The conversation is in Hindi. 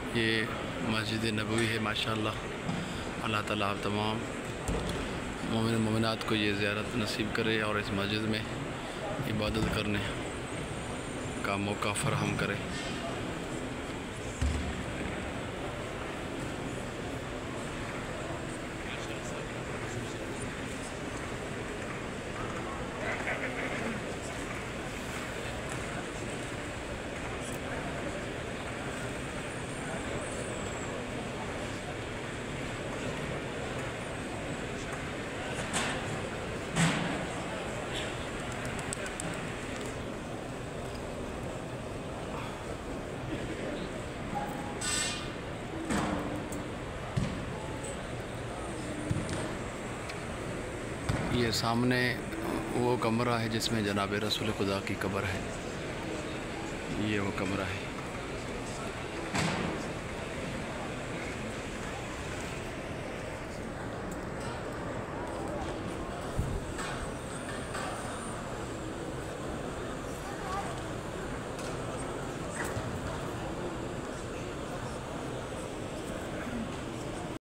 ये मस्जिद नबवी है माशाअल्लाह। अल्लाह ताला आप तमाम मोमिन मोमिनात को ये ज़ियारत नसीब करे और इस मस्जिद में इबादत करने का मौका फ़राहम करे। ये सामने वो कमरा है जिसमें जनाब रसूल खुदा की कब्र है। ये वो कमरा है।